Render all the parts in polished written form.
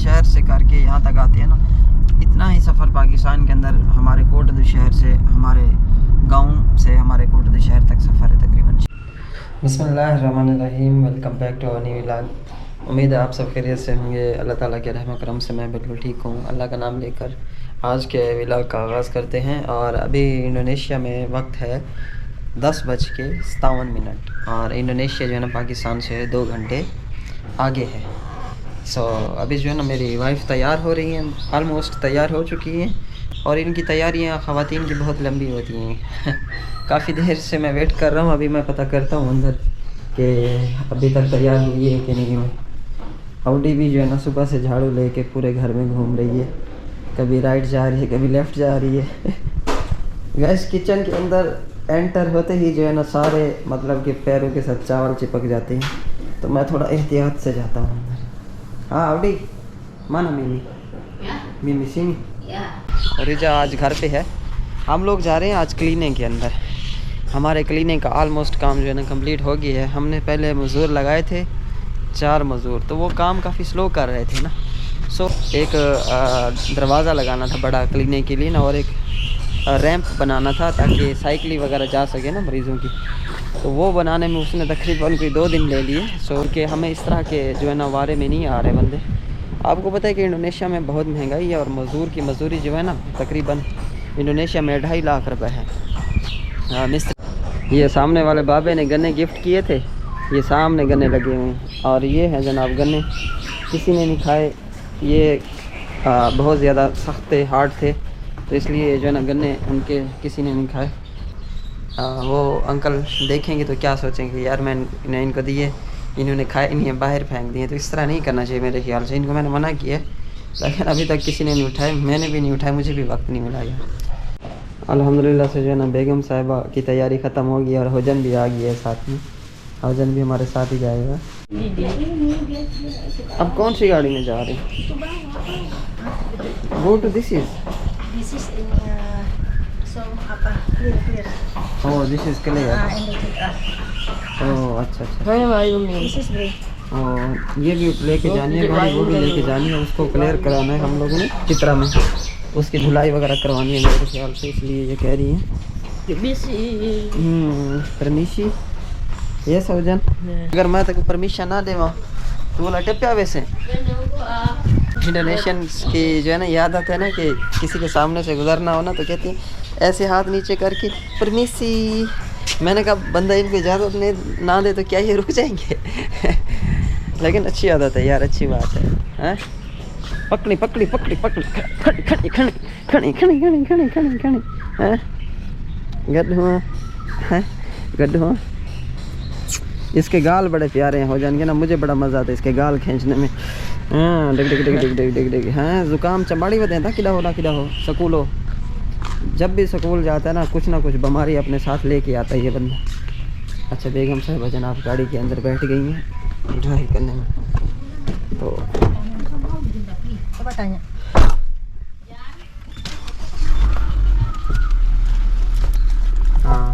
शहर से करके यहाँ तक आती है ना, इतना ही सफ़र पाकिस्तान के अंदर हमारे कोटद्वार शहर से, हमारे गांव से हमारे कोटद्वार शहर तक सफ़र है तकरीबन। बिस्मिल्लाहिर्रहमानिर्रहीम, welcome back to our new vlog. उम्मीद है आप सब खैरियत से होंगे। अल्लाह ताला के रहम करम से मैं बिल्कुल ठीक हूँ। अल्लाह का नाम लेकर आज के व्लॉग का आगाज़ करते हैं। और अभी इंडोनेशिया में वक्त है 10:57 और इंडोनेशिया जो है ना पाकिस्तान से 2 घंटे आगे है। अभी जो है ना मेरी वाइफ तैयार हो रही हैं, आलमोस्ट तैयार हो चुकी हैं। और इनकी तैयारियां ख़वातीन की बहुत लंबी होती हैं। काफ़ी देर से मैं वेट कर रहा हूँ। अभी मैं पता करता हूँ अंदर कि अभी तक तैयार हुई है कि नहीं हुई। आउडी भी जो है ना सुबह से झाड़ू लेके पूरे घर में घूम रही है, कभी राइट जा रही है, कभी लेफ़्ट जा रही है। गैस किचन के अंदर एंटर होते ही जो है ना सारे मतलब कि पैरों के साथ चावल चिपक जाते हैं, तो मैं थोड़ा एहतियात से जाता हूँ अंदर। हाँ आउडी माना मिमी सिंह और रिजा आज घर पे है। हम लोग जा रहे हैं आज क्लीनिंग के अंदर। हमारे क्लीनिंग का ऑलमोस्ट काम जो है ना कंप्लीट हो गया है। हमने पहले मज़दूर लगाए थे 4 मज़दूर, तो वो काम काफ़ी स्लो कर रहे थे ना। एक दरवाज़ा लगाना था बड़ा क्लीनिंग के लिए ना, और एक रैंप बनाना था ताकि साइकिल वगैरह जा सके ना मरीज़ों की। तो वो बनाने में उसने तकरीबन कोई 2 दिन ले लिए। कि हमें इस तरह के जो है ना वारे में नहीं आ रहे बंदे। आपको पता है कि इंडोनेशिया में बहुत महंगाई है और मज़दूर की मजदूरी जो है ना तकरीबन इंडोनेशिया में 2.5 लाख रुपए है। हाँ मिस्त्री, ये सामने वाले बाबे ने गन्ने गिफ्ट किए थे, ये सामने गन्ने लगे हुए हैं। और ये हैं जनाब गन्ने, किसी ने नहीं खाए। ये बहुत ज़्यादा सख्त थे, हार्ड थे, तो इसलिए जो है ना गन्ने उनके किसी ने नहीं खाए। वो अंकल देखेंगे तो क्या सोचेंगे, यार मैंने इनको दिए, इन्होंने खाए नहीं है, बाहर फेंक दिए। तो इस तरह नहीं करना चाहिए मेरे ख्याल से। इनको मैंने मना किया, लेकिन अभी तक किसी ने नहीं उठाए, मैंने भी नहीं उठाया, मुझे भी वक्त नहीं मिला यार। अल्हम्दुलिल्लाह से जो है ना बेगम साहिबा की तैयारी ख़त्म हो गई और होजन भी आ गई है साथ में। होजन भी हमारे साथ ही जाएगा। अब कौन सी गाड़ी में जा रहे हैं? Go to this is oh this is clear. Oh अच्छा ये भी लेके जानी है गाड़ी, वो भी लेके जानी है, उसको क्लियर कराना है हम लोगों ने चित्रा में, उसकी धुलाई वगैरह करवानी है मेरे ख्याल से, इसलिए ये कह रही हैं। परमिशन ये सौजन, अगर मैं तेको परमिशन ना देवा तो बोला टिप्या। वैसे इंडोनेशियन की जो है ना याद आता है ना कि किसी के सामने से गुजरना हो ना तो कहती है ऐसे हाथ नीचे करके परमिसी। मैंने कहा बंदा इनको इजाज़त नहीं ना दे तो क्या ये रुक जाएंगे? लेकिन अच्छी आदत है यार, अच्छी बात है। हैं पकड़ी पकड़ी पकड़ी पकड़ी खड़ी खड़ी खड़ी खड़ी खड़ी खड़ी खड़ी खड़ी खड़ी हैं गड्ढुआ हैं गड्ढुआ। इसके गाल बड़े प्यारे हैं, हो जाएंगे ना, मुझे बड़ा मज़ा आता है इसके गाल खींचने में। हाँ डिग डिग डिग डिग डिग डिग डिग हैं ज़ुकाम चमड़ी बताए था किदा हो स्कूल हो। जब भी स्कूल जाता है ना कुछ बीमारी अपने साथ लेके आता है ये बंदा। अच्छा बेगम साहिबा जनाब गाड़ी के अंदर बैठ गई हैं ड्राइव करने में। तो हाँ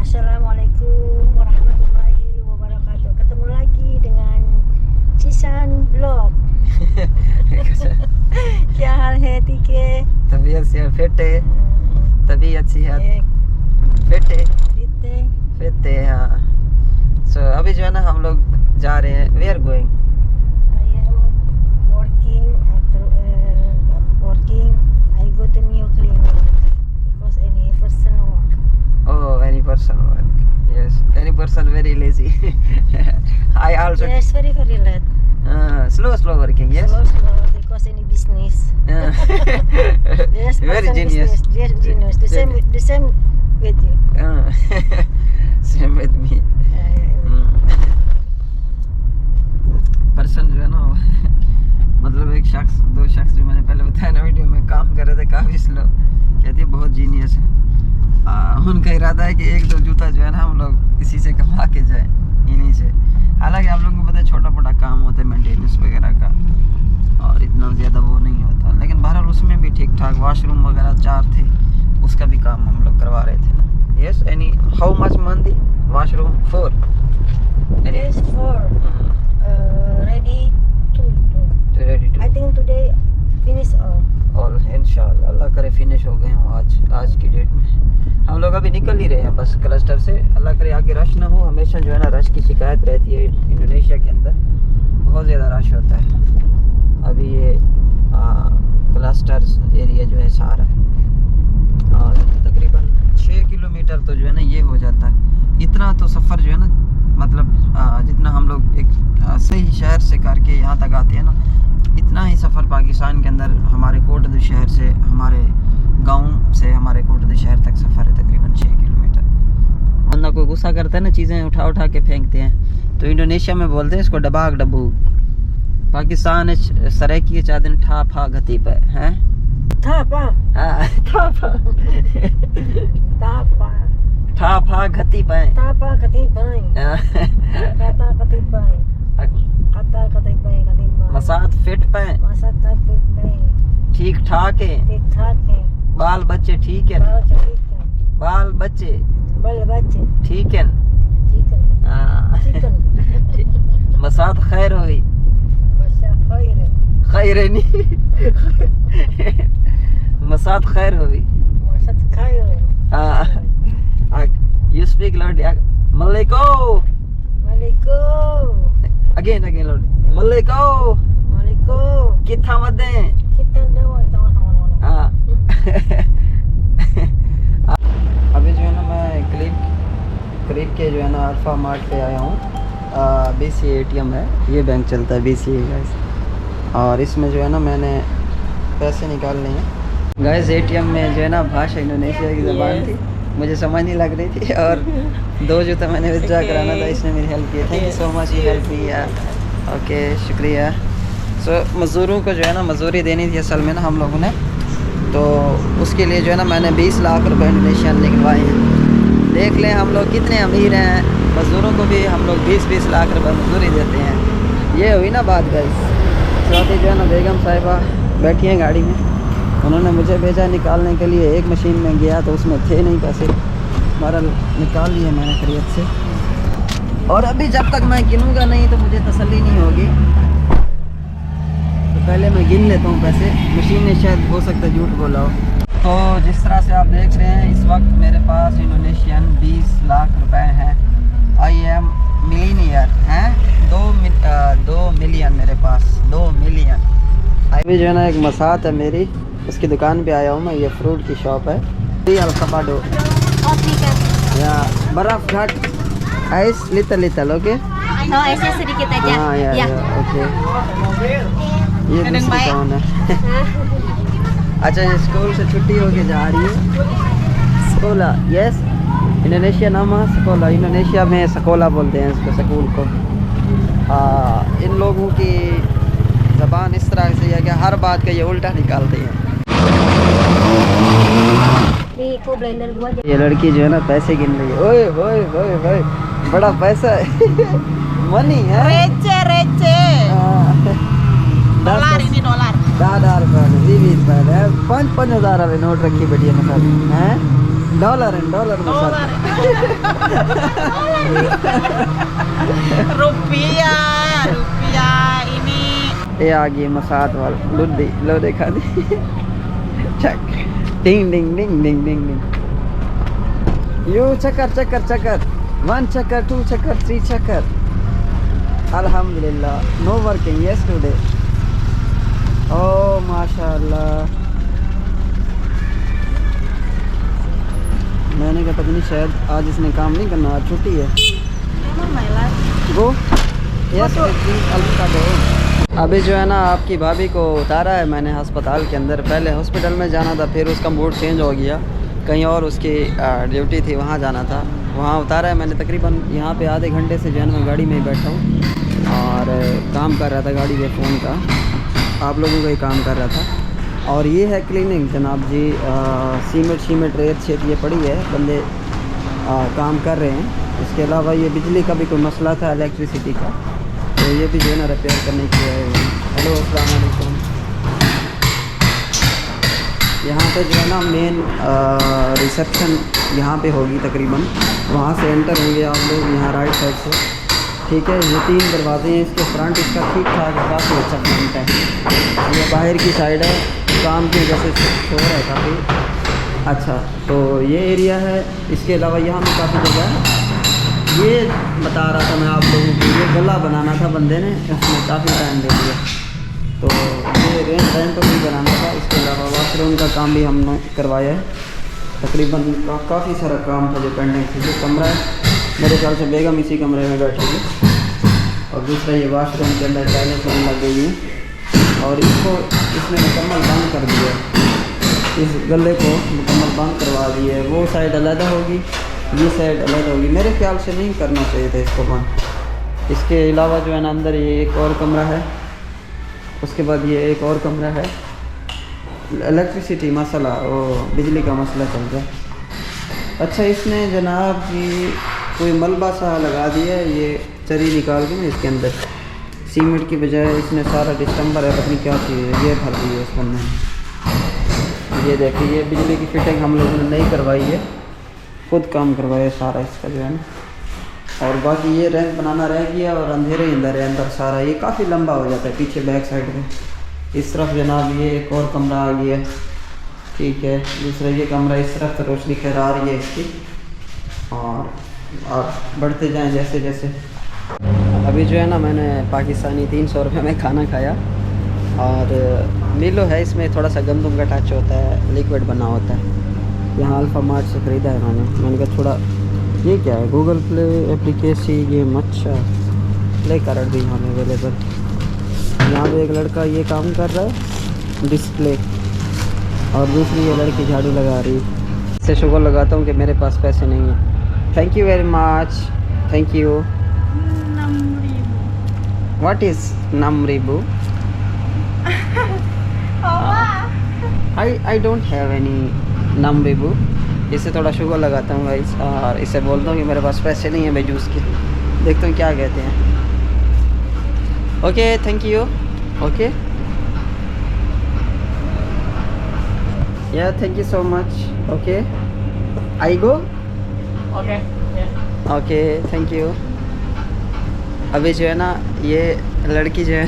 Assalamualaikum warahmatullahi wabarakatuh. Ketemu lagi dengan Cisan Vlog. क्या हाल है? ठीक है, तबीयत से फिट है, तबीयत सेहत फिट है हाँ। अभी जो है ना हम लोग जा रहे हैं, we are going working. I go to new clinic because any personal work. Oh, any person work. Yes, any person very lazy. I also Yes, very late. Slow working. Yes. Slow because any business. Yes, Very genius. Yes, genius. The same with you. Same with me. Person जो है ना मतलब एक शख्स 2 शख्स जो मैंने पहले बताया ना वीडियो में काम कर रहे थे काफ़ी स्लो, कहती है बहुत जीनियस है। उनका इरादा है कि 1-2 जूता जो है ना हम लोग इसी से कमा के जाए, इन्हीं से। हालांकि आप लोगों को पता है छोटा मोटा काम होता है मेंटेनेंस वगैरह का और इतना ज़्यादा वो नहीं होता, लेकिन बहरहाल उसमें भी ठीक ठाक वाशरूम वगैरह 4 थे, उसका भी काम हम लोग करवा रहे थे ना। Yes any how much monthly washroom 4 Yes, 4. Ready to ready करे फिनिश हो गए हों आज की डेट में। हम लोग अभी निकल ही रहे हैं बस क्लस्टर से। अल्लाह करे आगे रश ना हो। हमेशा जो है ना रश की शिकायत रहती है इंडोनेशिया के अंदर, बहुत ज़्यादा रश होता है। अभी ये क्लस्टर एरिया जो है सारा, और तकरीबन 6 किलोमीटर तो जो है ना ये हो जाता है। इतना तो सफ़र जो है ना, मतलब जितना हम लोग एक सही शहर से करके यहाँ तक आते हैं ना, इतना ही सफ़र पाकिस्तान के अंदर हमारे कोटद्दू शहर से, हमारे गांव से हमारे कोटद्दू शहर तक सफ़र है तकरीबन 6 किलोमीटर। बंदा कोई गुस्सा करता है ना, चीज़ें उठा उठा के फेंकते हैं, तो इंडोनेशिया में बोलते हैं इसको डबाक डब्बू। पाकिस्तान सरेकी चादन ठा फा गति पे हैं Tapa. ठा फा गति पे। Tapa katipai. Kata katipai. Kata katipai katipai. मसाद फिट पे, Masa katipai. ठीक ठाक है, ठीक ठाक है। बाल बच्चे ठीक है, बाल ठीक है। बाल बच्चे बाल बच्चे ठीक है, चिकन चिकन। मसाद खैर हुई, बच्चा खैर है। खैर नहीं मसाद खैर हुई। मसा खैर है। यू स्पीक लॉर्ड मलेको मलिको अगेन लॉर्ड मलेको मलिको किथा मदे। कितना दवा दवा। हाँ अभी जो है ना मैं करीब के जो है ना अल्फा मार्ट पे आया हूँ। BCA ATM है, ये बैंक चलता है BCA गाइस, और इसमें जो है ना मैंने पैसे निकालने हैं गाइस। ATM में जो है ना भाषा इंडोनेशिया की ज़बान थी, मुझे समझ नहीं लग रही थी, और 2 जूता मैंने विथड्रा कराना था, इसने मेरी हेल्प की। थैंक यू सो मच, ये हेल्प की यार। ओके शुक्रिया। सो मज़दूरों को जो है ना मजदूरी देनी थी असल में ना हम लोगों ने, तो उसके लिए जो है ना मैंने 20 लाख रुपए इंडोनेशियन निकलवाए हैं। देख लें हम लोग कितने अमीर हैं, मज़दूरों को भी हम लोग 20-20 लाख रुपए मजदूरी देते हैं। ये हुई ना बात गाइस। साथ ही जो है ना बेगम साहिबा बैठी हैं गाड़ी में, उन्होंने मुझे भेजा निकालने के लिए। एक मशीन में गया तो उसमें थे नहीं पैसे, हमारा निकाल लिए मैंने खरीद से। और अभी जब तक मैं गिनूंगा नहीं तो मुझे तसल्ली नहीं होगी, तो पहले मैं गिन लेता हूँ पैसे। मशीन ने शायद हो सकता है झूठ बोला हो। तो जिस तरह से आप देख रहे हैं इस वक्त मेरे पास इंडोनेशियन 20 लाख रुपए हैं। आई एम मिलीनियर हैं, 2 मिलियन मेरे पास, 2 मिलियन। अभी जो है ना एक मसात है मेरी, उसकी दुकान पे आया हूँ मैं। ये फ्रूट की शॉप है। अल्फाडो या बर्फ घाट ice little okay. No, ese sedikit aja. हाँ या ओके। ये दूसरी कौन है? अच्छा ये स्कूल से छुट्टी होके जा रही है। स्कूला यस, इंडोनेशिया नाम है स्कूला। इंडोनेशिया में स्कूला बोलते हैं इसको, स्कूल को। इन लोगों की ज़बान इस तरह से है कि हर बात का ये उल्टा निकालते हैं। ये लड़की जो है ना पैसे गिन रही है। ओए ओए ओए ओए, बड़ा पैसा है मनी है। Receh. Dolar ini dolar. $10 है 5,000 वाले नोट रखी बढ़िया मसाला है। डॉलर मसाला रुपया ini ये आ गई मसाद वाला लुद्दी लो देखा दी चक डिंग डिंग डिंग डिंग डिंग डिंग। यू चक्कर 1 चक्कर 2 चक्कर 3 चक्कर। अल्हम्दुलिल्लाह नो वर्किंग यस्टरडे। ओह माशाल्लाह। मैंने कहा पता नहीं शायद आज इसने काम नहीं करना, आज छुट्टी है। गो यस अल्फाडो। अभी जो है ना आपकी भाभी को उतारा है मैंने अस्पताल के अंदर। पहले हॉस्पिटल में जाना था, फिर उसका मूड चेंज हो गया, कहीं और उसकी ड्यूटी थी, वहाँ जाना था, वहाँ उतारा है मैंने। तकरीबन यहाँ पे आधे घंटे से जो है ना मैं गाड़ी में ही बैठा हूँ और काम कर रहा था गाड़ी के फ़ोन का, आप लोगों का ही काम कर रहा था। और ये है क्लीनिंग जनाब जी। सीमेंट रेत शेत ये पड़ी है, बंदे काम कर रहे हैं। इसके अलावा ये बिजली का भी कोई मसला था, इलेक्ट्रिसिटी का, तो ये भी जो है ना रिपेयर करने के लिए आए हुए हैं। हेलो अस्सलाम वालेकुम। यहाँ पे जो है ना मेन रिसेप्शन यहाँ पे होगी तकरीबन, वहाँ से एंटर होंगे आप लोग यहाँ राइट साइड से, ठीक है। ये 3 दरवाजे हैं इसके। फ्रंट इसका ठीक ठाक काफ़ी अच्छा फ्रंट है। ये बाहर की साइड है, काम की वजह से शोर है काफ़ी। अच्छा, तो ये एरिया है। इसके अलावा यहाँ भी काफ़ी जगह है। ये बता रहा था मैं आप लोगों को, ये गला बनाना था बंदे ने, उसमें काफ़ी टाइम ले लिया। तो ये रेंट भी बनाना था। इसके अलावा वाशरूम का काम भी हमने करवाया है। तकरीबन काफ़ी सारा काम था जो पेंडिंग थी। जो कमरा है, मेरे ख्याल से बेगम इसी कमरे में बैठेगी। और दूसरा ये वाशरूम के अंदर टाइलें लग गई हैं और इसको इसने मुकम्मल बंद कर दिया। इस गले को मुकम्मल बंद करवा दिए। वो साइड अलग होगी, ये साइड अलग होगी। मेरे ख्याल से नहीं करना चाहिए था इसको बंद। इसके अलावा जो है ना अंदर ये एक और कमरा है, उसके बाद ये एक और कमरा है। इलेक्ट्रिसिटी मसला, वो बिजली का मसला चल रहा है। अच्छा, इसने जनाब जी कोई मलबा सा लगा दिया है, ये चरी निकाल के ना इसके अंदर सीमेंट की बजाय इसने सारा डिस्टम्बर है, पता नहीं क्या चीज़ है, ये भर दी है इस बंदे ने। ये देखिए, ये बिजली की फिटिंग हम लोगों ने नहीं करवाई है, खुद काम करवाया सारा इसका जो है ना। और बाकी ये रैंप बनाना रह गया और अंधेरे ही अंदर है अंदर सारा। ये काफ़ी लंबा हो जाता है पीछे बैक साइड में। इस तरफ जनाब ये एक और कमरा आ गया, ठीक है। दूसरा ये कमरा, इस तरफ तो रोशनी खैर आ रही है इसकी। और आप बढ़ते जाएं जैसे जैसे। अभी जो है ना मैंने पाकिस्तानी 300 रुपये में खाना खाया। और मिलो है, इसमें थोड़ा सा गंदम का टच होता है, लिक्विड बना होता है। यहाँ अल्फ़ा मार्ट से ख़रीदा है मैंने कहा थोड़ा। ये क्या है, गूगल प्ले एप्लीकेशन गेम। अच्छा, प्ले कार्ड भी यहाँ अवेलेबल। यहाँ पे एक लड़का ये काम कर रहा है डिस्प्ले, और दूसरी ये लड़की झाड़ू लगा रही है। इससे शुक्र लगाता हूँ कि मेरे पास पैसे नहीं हैं। Thank you very much, thank you. What is नमरीबू? आई डोंट हैव एनी नमरीबू। इससे थोड़ा शुगर लगाता हूँ गाइस, और इससे बोलता हूँ कि मेरे पास पैसे नहीं हैं भाई जूस के। देखता हूँ क्या कहते हैं। Okay, thank you. ओके, या thank you so much. Okay, I go. Okay. Yeah. Okay, thank you. अभी जो है ना ये लड़की जो है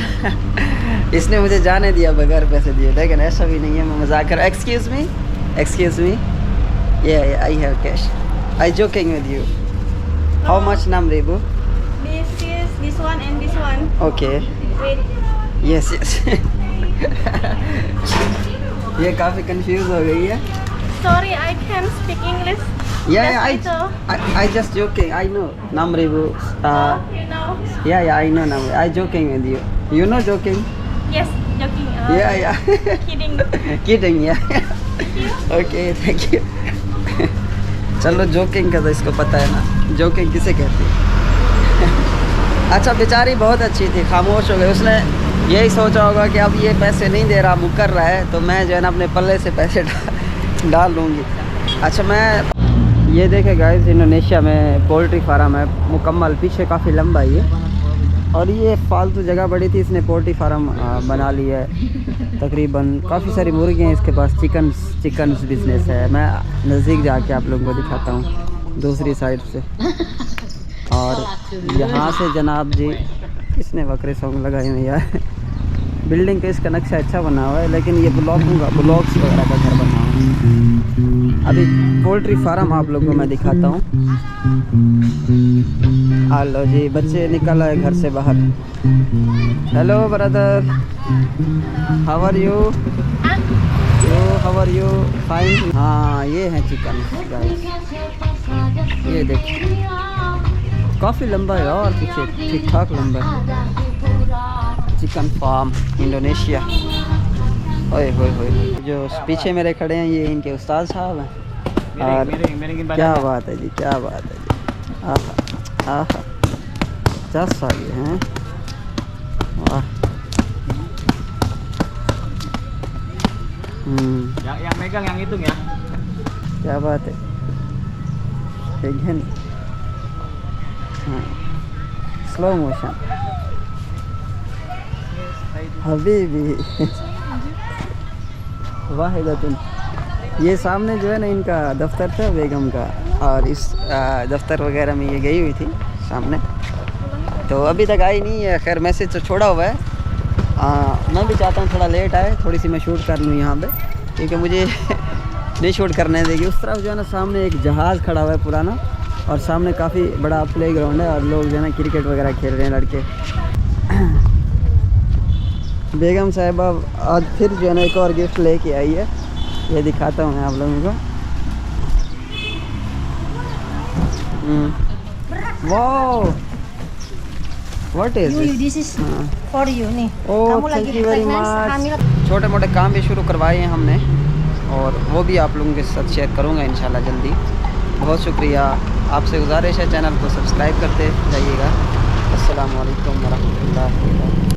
इसने मुझे जाने दिया बगैर पैसे दिए, लेकिन ऐसा भी नहीं है, मैं मजाक कर। एक्सक्यूज़ मी, ये I have cash, I joking with you. How much नमरीबू? This is this one and this one. Okay, Wait. Yes ये काफ़ी कंफ्यूज हो गई है। Sorry, I can't speak English. Yeah, Just little. I just joking. I know Namribu. You know. Yeah, I know Namri. I joking with you. You know joking? Yes, joking. Yeah. Kidding. Kidding, yeah. Thank you. Okay, thank you. चलो, joking का तो इसको पता है ना, joking किसे कहते हैं। अच्छा, बेचारी बहुत अच्छी थी, खामोश हो गई। उसने यही सोचा होगा कि अब ये पैसे नहीं दे रहा, मुकर रहा है, तो मैं जो है ना अपने पल्ले से पैसे डाल लूँगी। अच्छा, मैं ये देखे गाइस, इंडोनेशिया में पोल्ट्री फार्म है मुकम्मल, पीछे काफ़ी लंबा है ये। और ये फालतू जगह बड़ी थी, इसने पोल्ट्री फार्म बना लिया है। तकरीबन काफ़ी सारी मुर्गियाँ हैं इसके पास। चिकन्स बिजनेस है। मैं नज़दीक जाके आप लोगों को दिखाता हूँ दूसरी साइड से। और यहाँ से जनाब जी, इसने बकरे सॉन्ग लगाए हुए यार। बिल्डिंग का इसका नक्शा अच्छा बना हुआ है, लेकिन ये ब्लॉक्स वगैरह का घर बना हुआ है। अभी पोल्ट्री फार्म आप लोगों को मैं दिखाता हूँ। हेलो जी, बच्चे निकल आए घर से बाहर। Hello brother, how are you? How are you? Fine. हाँ, ये है चिकन गाइस, ये देखिए काफ़ी लंबा है और पीछे ठीक ठाक लंबा है। Chicken farm Indonesia. ओए होए होए, जो पीछे मेरे खड़े हैं ये इनके उस्ताद साहब हैं। और क्या बात है जी, क्या बात है जी। आहा आहा, 50 साल के हैं, वाह। Yang megang yang itu ya. क्या बात है, ठीक है नहीं। हाँ, स्लो मोशन हबीबी वाहिदतुन। ये सामने जो है ना इनका दफ्तर था बेगम का, और इस दफ्तर वगैरह में ये गई हुई थी सामने, तो अभी तक आई नहीं है। खैर मैसेज तो छोड़ा हुआ है, मैं भी चाहता हूँ थोड़ा लेट आए, थोड़ी सी मैं शूट कर लूँ यहाँ पे, क्योंकि मुझे नहीं शूट करने देगी। उस तरफ जो है ना सामने एक जहाज़ खड़ा हुआ है पुराना, और सामने काफ़ी बड़ा प्ले ग्राउंड है और लोग जो है ना क्रिकेट वगैरह खेल रहे हैं लड़के। बेगम साहिबा आज फिर जो है ना एक और गिफ्ट लेके आई है, ये दिखाता हूँ मैं आप लोगों को। वाह, what is This is for you nih. Oh, Kamu thank lagi you very pregnant, much. hamil. छोटे मोटे काम भी शुरू करवाए हैं हमने, और वो भी आप लोगों के साथ शेयर करूँगा इंशाल्लाह जल्दी। बहुत शुक्रिया, आपसे गुजारिश है चैनल को सब्सक्राइब करते जाइएगा। अस्सलाम वालेकुम वरहमतुल्लाहि।